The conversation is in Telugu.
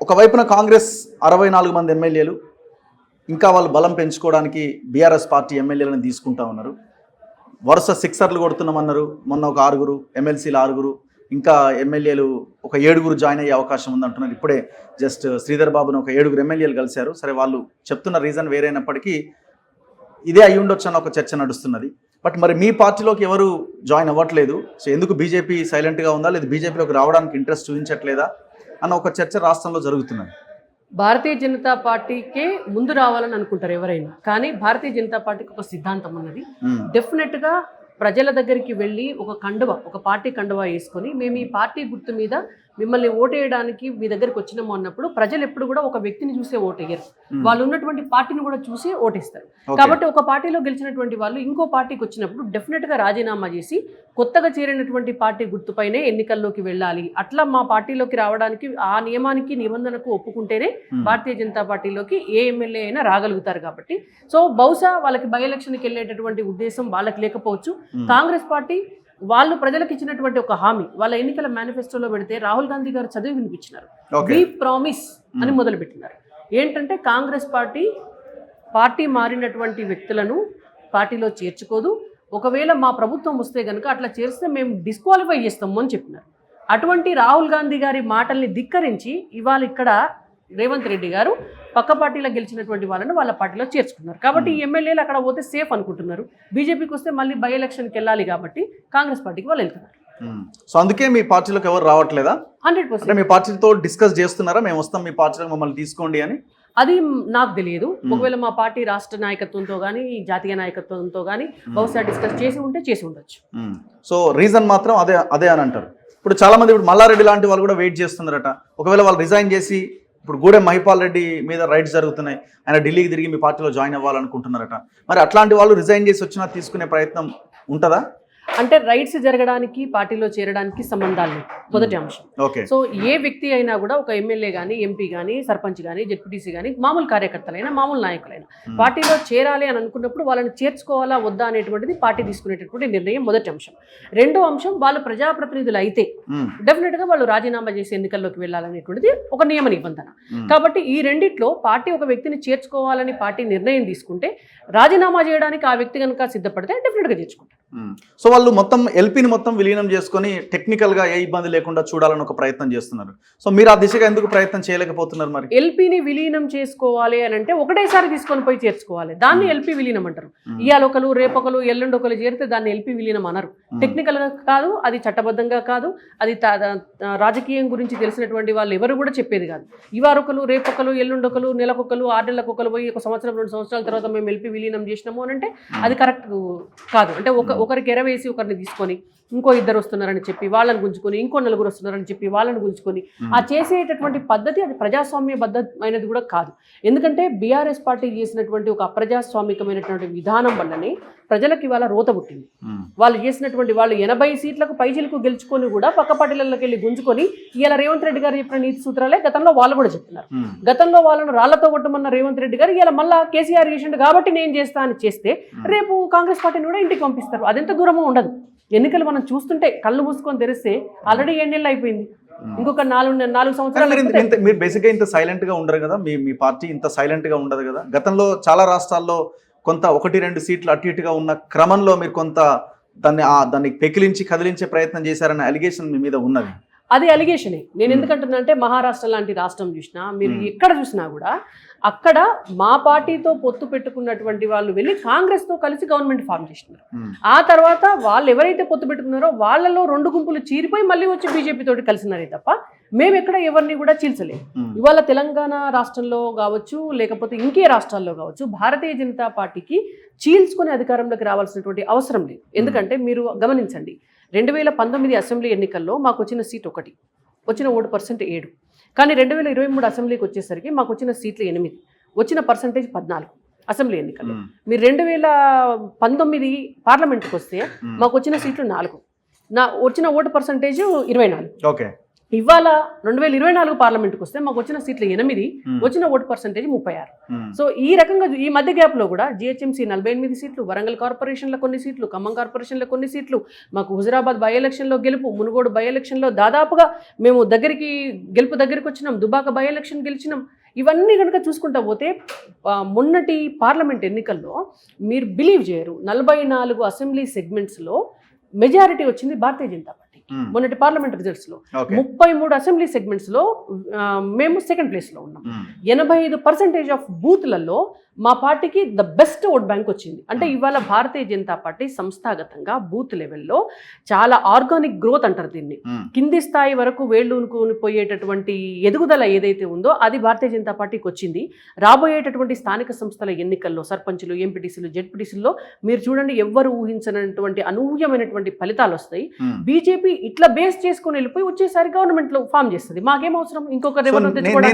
ఒకవైపున కాంగ్రెస్ 64 మంది ఎమ్మెల్యేలు ఇంకా వాళ్ళు బలం పెంచుకోవడానికి బీఆర్ఎస్ పార్టీ ఎమ్మెల్యేలను తీసుకుంటా ఉన్నారు. వరుస సిక్సర్లు కొడుతున్నామన్నారు. మొన్న ఒక 6 ఎమ్మెల్సీలు 6 ఇంకా ఎమ్మెల్యేలు ఒక 7 జాయిన్ అయ్యే అవకాశం ఉందంటున్నారు. ఇప్పుడే జస్ట్ శ్రీధర్ బాబును ఒక 7 ఎమ్మెల్యేలు కలిశారు. సరే, వాళ్ళు చెప్తున్న రీజన్ వేరైనప్పటికీ ఇదే అయి ఉండొచ్చు అన్న ఒక చర్చ నడుస్తున్నది. బట్ మరి మీ పార్టీలోకి ఎవరు జాయిన్ అవ్వట్లేదు. సో ఎందుకు బీజేపీ సైలెంట్గా ఉందా, లేదా బీజేపీలోకి రావడానికి ఇంట్రెస్ట్ చూపించట్లేదా అన్న ఒక చర్చ రాష్ట్రంలో జరుగుతున్నది. భారతీయ జనతా పార్టీకే ముందు రావాలని అనుకుంటారు ఎవరైనా, కానీ భారతీయ జనతా పార్టీకి ఒక సిద్ధాంతం ఉన్నది. డెఫినెట్గా ప్రజల దగ్గరికి వెళ్ళి ఒక పార్టీ కండువ వేసుకొని మేము ఈ పార్టీ గుర్తు మీద మిమ్మల్ని ఓటేయడానికి మీ దగ్గరికి వచ్చినాము అన్నప్పుడు ప్రజలు ఎప్పుడు కూడా ఒక వ్యక్తిని చూసే ఓటేయరు, వాళ్ళు ఉన్నటువంటి పార్టీని కూడా చూసి ఓటేస్తారు. కాబట్టి ఒక పార్టీలో గెలిచినటువంటి వాళ్ళు ఇంకో పార్టీకి వచ్చినప్పుడు డెఫినెట్గా రాజీనామా చేసి కొత్తగా చేరినటువంటి పార్టీ గుర్తుపైనే ఎన్నికల్లోకి వెళ్ళాలి. అట్లా మా పార్టీలోకి రావడానికి ఆ నియమానికి నిబంధనకు ఒప్పుకుంటేనే భారతీయ జనతా పార్టీలోకి ఏ ఎమ్మెల్యే అయినా రాగలుగుతారు. కాబట్టి సో బహుశా వాళ్ళకి బై ఎలక్షన్కి వెళ్ళేటటువంటి ఉద్దేశం వాళ్ళకి లేకపోవచ్చు. కాంగ్రెస్ పార్టీ వాళ్ళు ప్రజలకు ఇచ్చినటువంటి ఒక హామీ వాళ్ళ ఎన్నికల మేనిఫెస్టోలో పెడితే రాహుల్ గాంధీ గారు చదివి వినిపించినారు. వి ప్రామిస్ అని మొదలుపెట్టినారు. ఏంటంటే కాంగ్రెస్ పార్టీ మారినటువంటి వ్యక్తులను పార్టీలో చేర్చుకోదు, ఒకవేళ మా ప్రభుత్వం వస్తే కనుక అట్లా చేస్తే మేము డిస్క్వాలిఫై చేస్తాము అని చెప్పినారు. అటువంటి రాహుల్ గాంధీ గారి మాటల్ని ధిక్కరించి ఇవాళ ఇక్కడ రేవంత్ రెడ్డి గారు పక్క పార్టీలో గెలిచినటువంటి వాళ్ళని వాళ్ళ పార్టీలో చేర్చుకున్నారు. కాబట్టి ఈ ఎమ్మెల్యేలు అక్కడ పోతే సేఫ్ అనుకుంటున్నారు. బీజేపీకి వస్తే మళ్ళీ బై ఎలక్షన్కి వెళ్ళాలి కాబట్టి కాంగ్రెస్ పార్టీకి వాళ్ళు వెళ్తున్నారు. సో అందుకే మీ పార్టీలోకి ఎవరు రావట్లేదా? 100% మీ పార్టీతో డిస్కస్ చేస్తున్నారా, మేము వస్తాం మీ పార్టీలో మమ్మల్ని తీసుకోండి అని? అది నాకు తెలియదు. ఒకవేళ మా పార్టీ రాష్ట్ర నాయకత్వంతో కానీ జాతీయ నాయకత్వంతో కానీ బహుశా డిస్కస్ చేసి ఉండొచ్చు. సో రీజన్ మాత్రం అదే అని అంటారు. ఇప్పుడు చాలా మంది మల్లారెడ్డి లాంటి వాళ్ళు కూడా వెయిట్ చేస్తున్నారట. ఒకవేళ వాళ్ళు రిజైన్ చేసి ఇప్పుడు గూడెం మహిపాల్ రెడ్డి మీద రైట్స్ జరుగుతున్నాయి, ఆయన ఢిల్లీకి తిరిగి మీ పార్టీలో జాయిన్ అవ్వాలనుకుంటున్నారట. మరి అట్లాంటి వాళ్ళు రిజైన్ చేసి వచ్చినా తీసుకునే ప్రయత్నం ఉంటుందా? అంటే రైట్స్ జరగడానికి పార్టీలో చేరడానికి సంబంధాలు మొదటి అంశం. సో ఏ వ్యక్తి అయినా కూడా ఒక ఎమ్మెల్యే కానీ ఎంపీ కానీ సర్పంచ్ కానీ జెడ్పీటీసీ కానీ మామూలు కార్యకర్తలైనా మామూలు నాయకులైనా పార్టీలో చేరాలి అని అనుకున్నప్పుడు వాళ్ళని చేర్చుకోవాలా వద్దా అనేటువంటిది పార్టీ తీసుకునేటటువంటి నిర్ణయం మొదటి అంశం. రెండో అంశం, వాళ్ళు ప్రజాప్రతినిధులు అయితే డెఫినెట్గా వాళ్ళు రాజీనామా చేసి ఎన్నికల్లోకి వెళ్ళాలనేటువంటిది ఒక నియమ నిబంధన. కాబట్టి ఈ రెండిట్లో పార్టీ ఒక వ్యక్తిని చేర్చుకోవాలని పార్టీ నిర్ణయం తీసుకుంటే రాజీనామా చేయడానికి ఆ వ్యక్తి కనుక సిద్ధపడితే డెఫినెట్గా చేర్చుకుంటారు. సో వాళ్ళు మొత్తం ఎల్పీని మొత్తం విలీనం చేసుకొని టెక్నికల్గా ఏ ఇబ్బంది లేకుండా చూడాలని ఒక ప్రయత్నం చేస్తున్నారు. సో మీరు ఆ దిశగా ఎందుకు ప్రయత్నం చేయలేకపోతున్నారు? మరి ఎల్పీని విలీనం చేసుకోవాలి అని అంటే ఒకటేసారి తీసుకొని పోయి చేర్చుకోవాలి, దాన్ని ఎల్పీ విలీనం అంటారు. ఇవాళ ఒకరు రేపొకరు ఎల్లుండి ఒకరు చేరితే దాన్ని ఎల్పీ విలీనం అనరు. టెక్నికల్గా కాదు, అది చట్టబద్ధంగా కాదు, అది రాజకీయం గురించి తెలిసినటువంటి వాళ్ళు ఎవరు కూడా చెప్పేది కాదు. ఇవారొకరు రేపొకరు ఎల్లుండొకరు నెలకొకరు 6 నెలలకొకరు పోయి 1 సంవత్సరం 2 సంవత్సరాల తర్వాత మేము ఎల్పీ విలీనం చేసినాము అని అంటే అది కరెక్ట్ కాదు. అంటే ఒకరికి ఎరవేసి ఒకరిని తీసుకొని ఇంకో 2 వస్తున్నారని చెప్పి వాళ్ళని గుంజుకొని ఇంకో 4 వస్తున్నారని చెప్పి వాళ్ళని గుంజుకొని ఆ చేసేటటువంటి పద్ధతి అది ప్రజాస్వామ్యబద్ధమైనది కూడా కాదు. ఎందుకంటే బీఆర్ఎస్ పార్టీ చేసినటువంటి ఒక అప్రజాస్వామికమైనటువంటి విధానం వల్లనే ప్రజలకు ఇవాళ రోత పుట్టింది. వాళ్ళు చేసినటువంటి వాళ్ళు 80 సీట్లకు పైచిలకు గెలుచుకొని కూడా పక్క పార్టీలలోకి వెళ్ళి గుంజుకొని ఇలా రేవంత్ రెడ్డి గారు చెప్పిన నీతి సూత్రాలే గతంలో వాళ్ళు కూడా చెప్తున్నారు. గతంలో వాళ్ళను రాళ్లతో కొట్టమన్న రేవంత్ రెడ్డి గారు ఇలా మళ్ళీ కేసీఆర్ చేసిండు కాబట్టి నేను చేస్తా అని చేస్తే రేపు కాంగ్రెస్ పార్టీని కూడా ఇంటికి పంపిస్తారు. అదెంత దూరమో ఉండదు. ఎన్నికలు మనం చూస్తుంటే కళ్ళు మూసుకొని తెరిస్తే ఆల్రెడీ 7 నెలలు అయిపోయింది. ఇంకొక 4 సంవత్సరాలు. మీరు బేసిక్గా ఇంత సైలెంట్ గా ఉండరు కదా, మీ పార్టీ ఇంత సైలెంట్ గా ఉండదు కదా. గతంలో చాలా రాష్ట్రాల్లో కొంత 1-2 సీట్లు అటు ఇటుగా ఉన్న క్రమంలో మీరు కొంత దాన్ని పెకిలించి కదిలించే ప్రయత్నం చేశారన్న అలిగేషన్ మీ మీద ఉన్నది. అది అలిగేషనే. నేను ఎందుకంటున్నా అంటే మహారాష్ట్ర లాంటి రాష్ట్రం చూసినా మీరు ఎక్కడ చూసినా కూడా అక్కడ మా పార్టీతో పొత్తు పెట్టుకున్నటువంటి వాళ్ళు వెళ్ళి కాంగ్రెస్తో కలిసి గవర్నమెంట్ ఫామ్ చేసినారు. ఆ తర్వాత వాళ్ళు ఎవరైతే పొత్తు పెట్టుకున్నారో వాళ్ళలో 2 గుంపులు చీరిపోయి మళ్ళీ వచ్చి బీజేపీ తోటి కలిసినారే తప్ప మేము ఎక్కడ ఎవరిని కూడా చీల్చలేము. ఇవాళ తెలంగాణ రాష్ట్రంలో కావచ్చు లేకపోతే ఇంకే రాష్ట్రాల్లో కావచ్చు భారతీయ జనతా పార్టీకి చీల్చుకునే అధికారంలోకి రావాల్సినటువంటి అవసరం లేదు. ఎందుకంటే మీరు గమనించండి, 2019 అసెంబ్లీ ఎన్నికల్లో మాకు వచ్చిన సీట్ 1, వచ్చిన ఓటు % 7. కానీ 2023 అసెంబ్లీకి వచ్చేసరికి మాకు వచ్చిన సీట్లు 8, వచ్చిన పర్సంటేజ్ 14 అసెంబ్లీ ఎన్నికల్లో. మీరు 2019 పార్లమెంట్కి వస్తే మాకు వచ్చిన సీట్లు 4, వచ్చిన ఓటు % 24. ఇవాళ 2024 పార్లమెంట్కి వస్తే మాకు వచ్చిన సీట్లు 8, వచ్చిన ఓటు పర్సెంటేజ్ 36. సో ఈ రకంగా ఈ మధ్య గ్యాప్లో కూడా జిహెచ్ఎంసీ 48 సీట్లు, వరంగల్ కార్పొరేషన్లో కొన్ని సీట్లు, ఖమ్మం కార్పొరేషన్లో కొన్ని సీట్లు, మాకు హుజరాబాద్ బై ఎలక్షన్లో గెలుపు, మునుగోడు బై ఎలక్షన్లో దాదాపుగా మేము గెలుపు దగ్గరికి వచ్చినాం, దుబాక బై ఎలక్షన్ గెలిచినాం. ఇవన్నీ కనుక చూసుకుంటా పోతే మొన్నటి పార్లమెంట్ ఎన్నికల్లో మీరు బిలీవ్ చేయరు, 44 అసెంబ్లీ సెగ్మెంట్స్లో మెజారిటీ వచ్చింది భారతీయ జనతా పార్టీ. మొన్నటి పార్లమెంట్ రిజల్ట్స్లో 33 అసెంబ్లీ సెగ్మెంట్స్లో మేము సెకండ్ ప్లేస్లో ఉన్నాం. 85% ఆఫ్ బూత్లలో మా పార్టీకి ద బెస్ట్ ఓట్ బ్యాంక్ వచ్చింది. అంటే ఇవాళ భారతీయ జనతా పార్టీ సంస్థాగతంగా బూత్ లెవెల్లో చాలా ఆర్గానిక్ గ్రోత్ అంటారు దీన్ని, కింది స్థాయి వరకు వేళ్ళూనుకుని పోయేటటువంటి ఎదుగుదల ఏదైతే ఉందో అది భారతీయ జనతా పార్టీకి వచ్చింది. రాబోయేటటువంటి స్థానిక సంస్థల ఎన్నికల్లో సర్పంచులు, ఎంపీటీసీలు, జెడ్పీటీసీల్లో మీరు చూడండి ఎవ్వరు ఊహించినటువంటి అనూహ్యమైనటువంటి ఫలితాలు వస్తాయి. బీజేపీ ఇట్లా బేస్ చేసుకుని వెళ్ళిపోయి వచ్చేసారి గవర్నమెంట్లో ఫామ్ చేస్తుంది. మాకేం అవసరం ఇంకొక రెవెన్యూ తెచ్చుకోవడానికి?